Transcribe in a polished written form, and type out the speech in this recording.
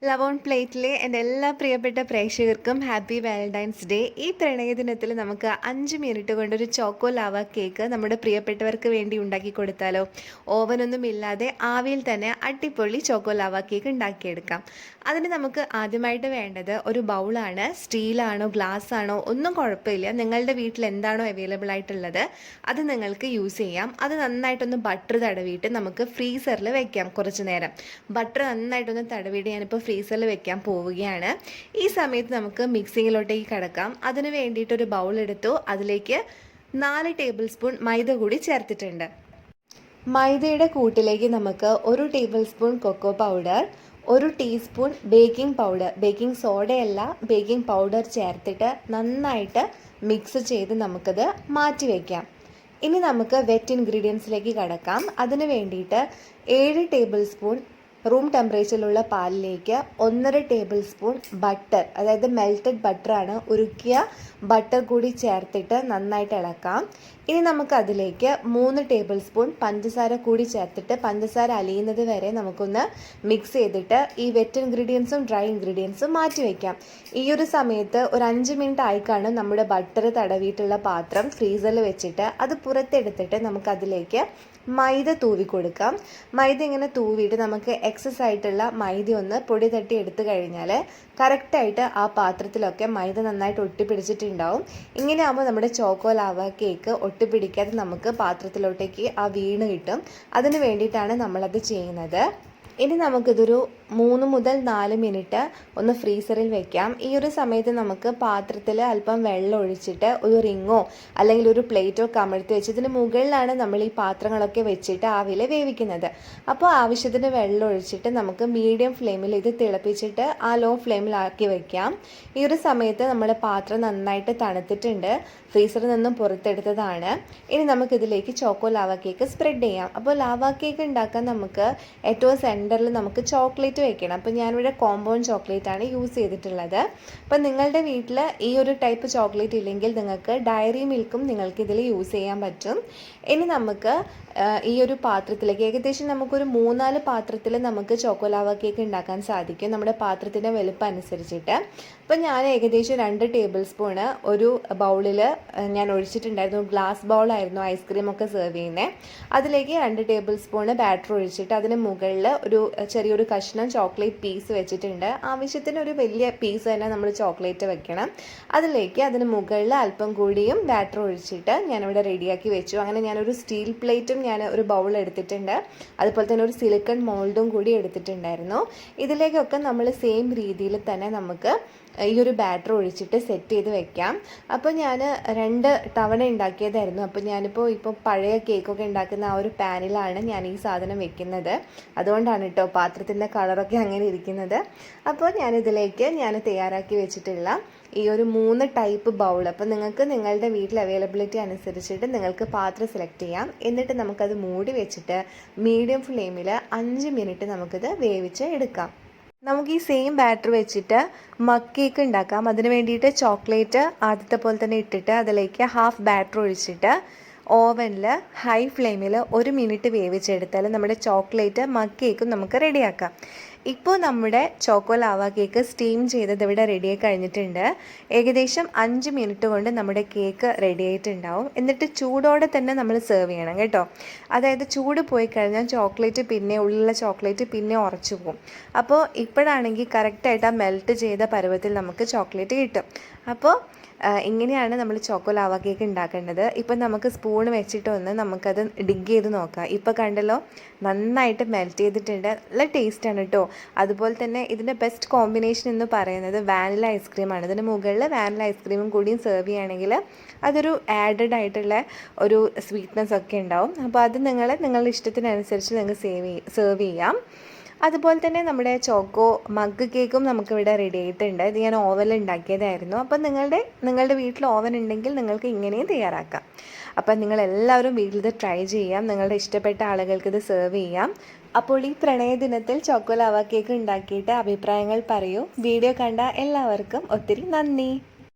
Love on പ്ലേറ്റിലെ എൻ്റെ എല്ലാ പ്രിയപ്പെട്ട പ്രേക്ഷകർക്കും ഹാപ്പി വാലന്റൈൻസ് ഡേ. ഈ പ്രണയദിനത്തിൽ നമുക്ക് 5 മിനിറ്റ് കൊണ്ടൊരു ചോക്കോ ലാവ കേക്ക് നമ്മുടെ പ്രിയപ്പെട്ടവർക്ക് വേണ്ടി ഉണ്ടാക്കി കൊടുത്താലോ? ഓവനൊന്നും ഇല്ലാതെ ആവിയിൽ തന്നെ അടിപൊളി ചോക്കോ ലാവ കേക്ക് ഉണ്ടാക്കിയെടുക്കാം. അതിന് നമുക്ക് ആദ്യമായിട്ട് വേണ്ടത് ഒരു ബൗളാണ്. സ്റ്റീലാണോ ഗ്ലാസ് ആണോ ഒന്നും കുഴപ്പമില്ല, നിങ്ങളുടെ വീട്ടിൽ എന്താണോ അവൈലബിൾ ആയിട്ടുള്ളത് അത് നിങ്ങൾക്ക് യൂസ് ചെയ്യാം. അത് നന്നായിട്ടൊന്ന് ബട്ടർ തടവിയിട്ട് നമുക്ക് ഫ്രീസറിൽ വെക്കാം കുറച്ച് നേരം. ബട്ടർ നന്നായിട്ടൊന്ന് തടവിയിട്ട് ഞാനിപ്പോൾ ഫ്രീസറിൽ വെക്കാൻ പോവുകയാണ്. ഈ സമയത്ത് നമുക്ക് മിക്സിങ്ങിലോട്ടേക്ക് കിടക്കാം. അതിന് വേണ്ടിയിട്ടൊരു ബൗൾ എടുത്തു. അതിലേക്ക് 4 ടേബിൾ സ്പൂൺ മൈദ കൂടി ചേർത്തിട്ടുണ്ട്. മൈദയുടെ കൂട്ടിലേക്ക് നമുക്ക് 1 tablespoon cocoa powder, 1 teaspoon baking powder, baking സോഡയല്ല ബേക്കിംഗ് പൗഡർ ചേർത്തിട്ട് നന്നായിട്ട് മിക്സ് ചെയ്ത് നമുക്കത് മാറ്റി വയ്ക്കാം. ഇനി നമുക്ക് വെറ്റ് ഇൻഗ്രീഡിയൻസിലേക്ക് കടക്കാം. അതിന് വേണ്ടിയിട്ട് 7 ടേബിൾ സ്പൂൺ റൂം ടെമ്പറേച്ചറിലുള്ള പാലിലേക്ക് 1.5 ടേബിൾ സ്പൂൺ ബട്ടർ, അതായത് മെൽറ്റഡ് ബട്ടറാണ്, ഉരുക്കിയ ബട്ടർ കൂടി ചേർത്തിട്ട് നന്നായിട്ട് ഇളക്കാം. ഇനി നമുക്ക് അതിലേക്ക് 3 ടേബിൾ സ്പൂൺ പഞ്ചസാര കൂടി ചേർത്തിട്ട് പഞ്ചസാര അലിയുന്നത് വരെ നമുക്കൊന്ന് മിക്സ് ചെയ്തിട്ട് ഈ വെറ്റ് ഇൻഗ്രീഡിയൻസും ഡ്രൈ ഇൻഗ്രീഡിയൻസും മാറ്റി വയ്ക്കാം. ഈ ഒരു സമയത്ത് ഒരു 5 മിനിറ്റ് ആയിക്കാണ് നമ്മുടെ ബട്ടർ തടവിയിട്ടുള്ള പാത്രം ഫ്രീസറിൽ വെച്ചിട്ട് അത് പുറത്തെടുത്തിട്ട് നമുക്കതിലേക്ക് മൈദ തൂവി കൊടുക്കാം. മൈദ ഇങ്ങനെ തൂവിയിട്ട് നമുക്ക് എക്സസ് ആയിട്ടുള്ള മൈദ ഒന്ന് പൊടി തട്ടി എടുത്തു കഴിഞ്ഞാൽ കറക്റ്റായിട്ട് ആ പാത്രത്തിലൊക്കെ മൈദ നന്നായിട്ട് ഒട്ടിപ്പിടിച്ചിട്ടുണ്ടാവും. ഇങ്ങനെ ആകുമ്പോൾ നമ്മുടെ ചോക്കോ ലാവ കേക്ക് ഒട്ടിപ്പിടിക്കാതെ നമുക്ക് പാത്രത്തിലോട്ടേക്ക് ആ വീണ് കിട്ടും. അതിന് വേണ്ടിയിട്ടാണ് നമ്മളത് ചെയ്യുന്നത്. ഇനി നമുക്കിതൊരു 3 മുതൽ 4 മിനിറ്റ് ഒന്ന് ഫ്രീസറിൽ വെക്കാം. ഈ ഒരു സമയത്ത് നമുക്ക് പാത്രത്തിൽ അല്പം വെള്ളം ഒഴിച്ചിട്ട് ഒരു റിങ്ങോ അല്ലെങ്കിൽ ഒരു പ്ലേറ്റോ കമഴ്ത്തി വെച്ച് ഇതിന് മുകളിലാണ് നമ്മൾ ഈ പാത്രങ്ങളൊക്കെ വെച്ചിട്ട് ആവിയിൽ വേവിക്കുന്നത്. അപ്പോൾ ആവശ്യത്തിന് വെള്ളം ഒഴിച്ചിട്ട് നമുക്ക് മീഡിയം ഫ്ലെയിമിൽ ഇത് തിളപ്പിച്ചിട്ട് ആ ലോ ഫ്ലെയിമിലാക്കി വെക്കാം. ഈ ഒരു സമയത്ത് നമ്മുടെ പാത്രം നന്നായിട്ട് തണുത്തിട്ടുണ്ട്, ഫ്രീസറിൽ നിന്നും പുറത്തെടുത്തതാണ്. ഇനി നമുക്കിതിലേക്ക് ചോക്കോ ലാവ കേക്ക് സ്പ്രെഡ് ചെയ്യാം. അപ്പോൾ ലാവ കേക്ക് ഉണ്ടാക്കാൻ നമുക്ക് ഏറ്റവും സെൻറ്ററിൽ നമുക്ക് ചോക്ലേറ്റ് വെക്കണം. അപ്പോൾ ഞാനിവിടെ കോമ്പൗണ്ട് ചോക്ലേറ്റ് ആണ് യൂസ് ചെയ്തിട്ടുള്ളത്. അപ്പോൾ നിങ്ങളുടെ വീട്ടിൽ ഈ ഒരു ടൈപ്പ് ചോക്ലേറ്റ് ഇല്ലെങ്കിൽ നിങ്ങൾക്ക് ഡയറി മിൽക്കും നിങ്ങൾക്ക് ഇതിൽ യൂസ് ചെയ്യാൻ പറ്റും. ഇനി നമുക്ക് ഈ ഒരു പാത്രത്തിലേക്ക് ഏകദേശം നമുക്കൊരു 3-4 പാത്രത്തിൽ നമുക്ക് ചോക്കോ ലാവ കേക്ക് ഉണ്ടാക്കാൻ സാധിക്കും, നമ്മുടെ പാത്രത്തിൻ്റെ വലുപ്പം അനുസരിച്ചിട്ട്. അപ്പോൾ ഞാൻ ഏകദേശം 2 ടേബിൾ സ്പൂണ് ഒരു ബൗളിൽ ഞാൻ ഒഴിച്ചിട്ടുണ്ടായിരുന്നു. ഗ്ലാസ് ബൗളായിരുന്നു ഐസ്ക്രീമൊക്കെ സെർവ് ചെയ്യുന്നത്. അതിലേക്ക് 2 ടേബിൾ സ്പൂണ് ബാറ്റർ ഒഴിച്ചിട്ട് അതിന് മുകളിൽ ഒരു ചെറിയൊരു കഷ്ണം ചോക്ലേറ്റ് പീസ് വെച്ചിട്ടുണ്ട്. ആവശ്യത്തിന് ഒരു വലിയ പീസ് തന്നെ നമ്മൾ ചോക്ലേറ്റ് വെക്കണം. അതിന് മുകളിൽ അല്പം കൂടിയും ബാറ്റർ ഒഴിച്ചിട്ട് ഞാനിവിടെ റെഡിയാക്കി വെച്ചു. അങ്ങനെ ഞാനൊരു സ്റ്റീൽ പ്ലേറ്റും ഞാൻ ഒരു ബൗൾ എടുത്തിട്ടുണ്ട്. അതുപോലെ തന്നെ ഒരു സിലിക്കൺ മോൾഡും കൂടി എടുത്തിട്ടുണ്ടായിരുന്നു. ഇതിലേക്കൊക്കെ നമ്മൾ സെയിം രീതിയിൽ തന്നെ നമുക്ക് ഈ ഒരു ബാറ്റർ ഒഴിച്ചിട്ട് സെറ്റ് ചെയ്ത് വെക്കാം. അപ്പോൾ ഞാൻ 2 തവണ ഉണ്ടാക്കിയതായിരുന്നു. അപ്പോൾ ഇപ്പോൾ പഴയ കേക്കൊക്കെ ഉണ്ടാക്കുന്ന ആ ഒരു പാനിലാണ് ഞാൻ ഈ സാധനം വെക്കുന്നത്. അതുകൊണ്ടാണ് കേട്ടോ പാത്രത്തിൻ്റെ കളറൊക്കെ അങ്ങനെ ഇരിക്കുന്നത്. അപ്പോൾ ഞാനിതിലേക്ക് തയ്യാറാക്കി വെച്ചിട്ടുള്ള ഈ ഒരു 3 ടൈപ്പ് ബൗൾ, അപ്പോൾ നിങ്ങൾക്ക് നിങ്ങളുടെ വീട്ടിൽ അവൈലബിലിറ്റി അനുസരിച്ചിട്ട് നിങ്ങൾക്ക് പാത്രം സെലക്ട് ചെയ്യാം. എന്നിട്ട് നമുക്കത് മൂടി വെച്ചിട്ട് മീഡിയം ഫ്ലെയിമിൽ 5 മിനിറ്റ് നമുക്കിത് വേവിച്ച് എടുക്കാം. നമുക്ക് ഈ സെയിം ബാറ്റർ വെച്ചിട്ട് മഗ് കേക്ക് ഉണ്ടാക്കാം. അതിന് വേണ്ടിയിട്ട് ചോക്ലേറ്റ് ആദ്യത്തെ പോലെ തന്നെ ഇട്ടിട്ട് അതിലേക്ക് ഹാഫ് ബാറ്റർ ഒഴിച്ചിട്ട് ഓവനിൽ ഹൈ ഫ്ലെയിമിൽ 1 മിനിറ്റ് വേവിച്ചെടുത്താൽ നമ്മുടെ ചോക്ലേറ്റ് മഗ് കേക്കും നമുക്ക് റെഡിയാക്കാം. ഇപ്പോൾ നമ്മുടെ ചോക്കോ ലാവ കേക്ക് സ്റ്റീം ചെയ്തത് ഇവിടെ റെഡിയായി കഴിഞ്ഞിട്ടുണ്ട്. ഏകദേശം 5 മിനിറ്റ് കൊണ്ട് നമ്മുടെ കേക്ക് റെഡി ആയിട്ടുണ്ടാവും. എന്നിട്ട് ചൂടോടെ തന്നെ നമ്മൾ സെർവ് ചെയ്യണം കേട്ടോ. അതായത് ചൂട് പോയി കഴിഞ്ഞാൽ ഉള്ളിലുള്ള ചോക്ലേറ്റ് പിന്നെ ഉറച്ചു പോകും. അപ്പോൾ ഇപ്പോഴാണെങ്കിൽ കറക്റ്റായിട്ട് ആ മെൽറ്റ് ചെയ്ത പരുവത്തിൽ നമുക്ക് ചോക്ലേറ്റ് കിട്ടും. അപ്പോൾ ഇങ്ങനെയാണ് നമ്മൾ ചോക്കോ ലാവ കേക്ക് ഉണ്ടാക്കേണ്ടത്. ഇപ്പം നമുക്ക് സ്പൂൺ വെച്ചിട്ടൊന്ന് നമുക്കത് ഡിഗ് ചെയ്ത് നോക്കാം. ഇപ്പോൾ കണ്ടല്ലോ, നന്നായിട്ട് മെൽറ്റ് ചെയ്തിട്ടുണ്ട്. നല്ല ടേസ്റ്റാണ് കേട്ടോ. അതുപോലെ തന്നെ ഇതിൻ്റെ ബെസ്റ്റ് കോമ്പിനേഷൻ എന്ന് പറയുന്നത് വാനില ഐസ്ക്രീമാണ്. ഇതിന് മുകളിൽ വാനില ഐസ്ക്രീമും കൂടിയും സെർവ് ചെയ്യുകയാണെങ്കിൽ അതൊരു ആഡഡ് ആയിട്ടുള്ള ഒരു സ്വീറ്റ്നെസ് ഒക്കെ ഉണ്ടാവും. അപ്പോൾ അത് നിങ്ങളുടെ ഇഷ്ടത്തിനനുസരിച്ച് നിങ്ങൾക്ക് സെർവ് ചെയ്യാം. അതുപോലെ തന്നെ നമ്മുടെ ചോക്കോ മഗ് കേക്കും നമുക്കിവിടെ റെഡി ആയിട്ടുണ്ട്. ഇത് ഞാൻ ഓവനിൽ ഉണ്ടാക്കിയതായിരുന്നു. അപ്പം നിങ്ങളുടെ വീട്ടിൽ ഓവൻ ഉണ്ടെങ്കിൽ നിങ്ങൾക്ക് ഇങ്ങനെയും തയ്യാറാക്കാം. അപ്പം നിങ്ങളെല്ലാവരും വീട്ടിലിത് ട്രൈ ചെയ്യാം. നിങ്ങളുടെ ഇഷ്ടപ്പെട്ട ആളുകൾക്ക് ഇത് സെർവ് ചെയ്യാം. അപ്പോൾ ഈ പ്രണയദിനത്തിൽ ചോക്കോ ലാവ കേക്ക് ഉണ്ടാക്കിയിട്ട് അഭിപ്രായങ്ങൾ പറയൂ. വീഡിയോ കണ്ട എല്ലാവർക്കും ഒത്തിരി നന്ദി.